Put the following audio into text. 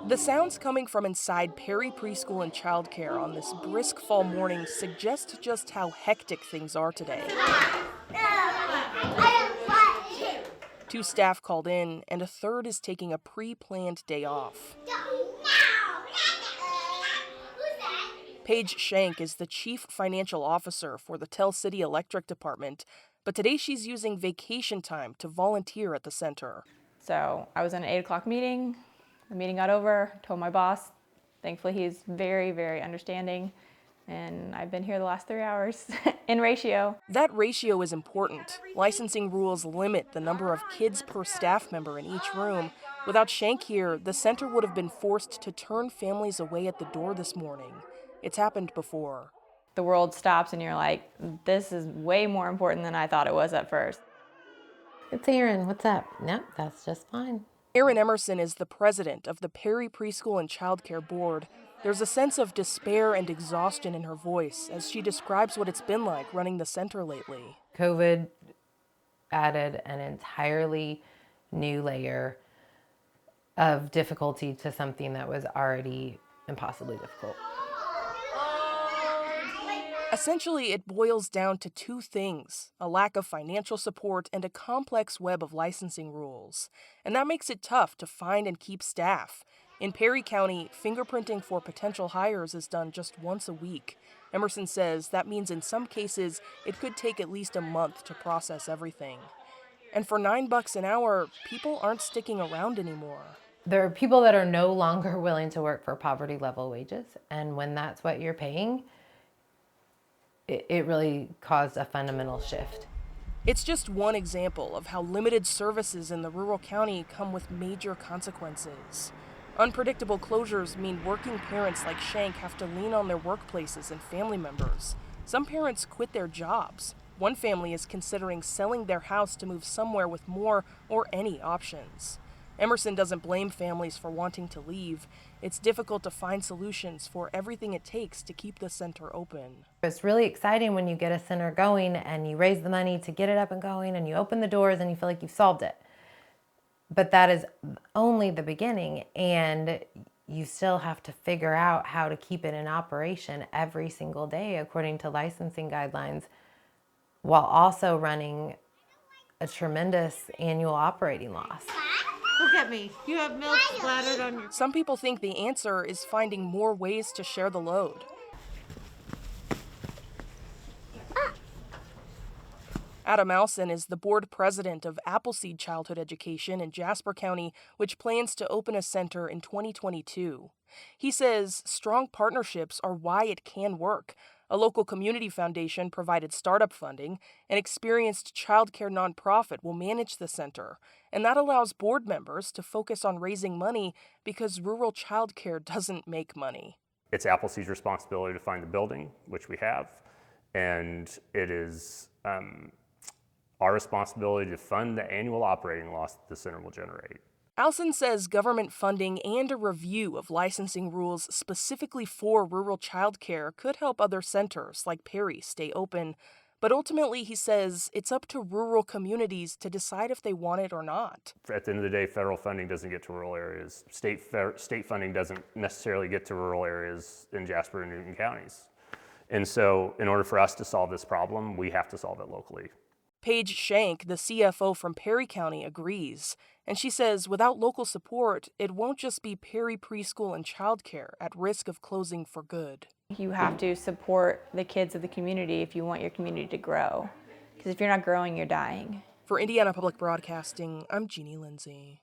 The sounds coming from inside Perry Preschool and Childcare on this brisk fall morning suggest just how hectic things are today. Two staff called in, and a third is taking a pre-planned day off. Paige Shank is the chief financial officer for the Tell City Electric Department, but today she's using vacation time to volunteer at the center. So I was in an 8 o'clock meeting. The meeting got over, told my boss. Thankfully, he's very, very understanding. And I've been here the last 3 hours in ratio. That ratio is important. Licensing rules limit the number of kids per staff member in each room. Without Shank here, the center would have been forced to turn families away at the door this morning. It's happened before. The world stops and you're like, this is way more important than I thought it was at first. It's Aaron. What's up? Nope, that's just fine. Erin Emerson is the president of the Perry Preschool and Childcare Board. There's a sense of despair and exhaustion in her voice as she describes what it's been like running the center lately. COVID added an entirely new layer of difficulty to something that was already impossibly difficult. Essentially, it boils down to two things: a lack of financial support and a complex web of licensing rules. And that makes it tough to find and keep staff. In Perry County, fingerprinting for potential hires is done just once a week. Emerson says that means in some cases, it could take at least a month to process everything. And for $9 an hour, people aren't sticking around anymore. There are people that are no longer willing to work for poverty level wages. And when that's what you're paying, it really caused a fundamental shift. It's just one example of how limited services in the rural county come with major consequences. Unpredictable closures mean working parents like Shank have to lean on their workplaces and family members. Some parents quit their jobs. One family is considering selling their house to move somewhere with more or any options. Emerson doesn't blame families for wanting to leave. It's difficult to find solutions for everything it takes to keep the center open. It's really exciting when you get a center going and you raise the money to get it up and going and you open the doors and you feel like you've solved it. But that is only the beginning, and you still have to figure out how to keep it in operation every single day according to licensing guidelines, while also running a tremendous annual operating loss. Look at me. You have milk splattered on your... Some people think the answer is finding more ways to share the load. Adam Alson is the board president of Appleseed Childhood Education in Jasper County, which plans to open a center in 2022. He says strong partnerships are why it can work. A local community foundation provided startup funding. An experienced childcare nonprofit will manage the center, and that allows board members to focus on raising money because rural childcare doesn't make money. It's Appleseed's responsibility to find the building, which we have, and it is our responsibility to fund the annual operating loss that the center will generate. Alson says government funding and a review of licensing rules specifically for rural childcare could help other centers like Perry stay open. But ultimately, he says it's up to rural communities to decide if they want it or not. At the end of the day, federal funding doesn't get to rural areas. State funding doesn't necessarily get to rural areas in Jasper and Newton counties. And so in order for us to solve this problem, we have to solve it locally. Paige Shank, the CFO from Perry County, agrees. And she says without local support, it won't just be Perry Preschool and Childcare at risk of closing for good. You have to support the kids of the community if you want your community to grow. Because if you're not growing, you're dying. For Indiana Public Broadcasting, I'm Jeannie Lindsay.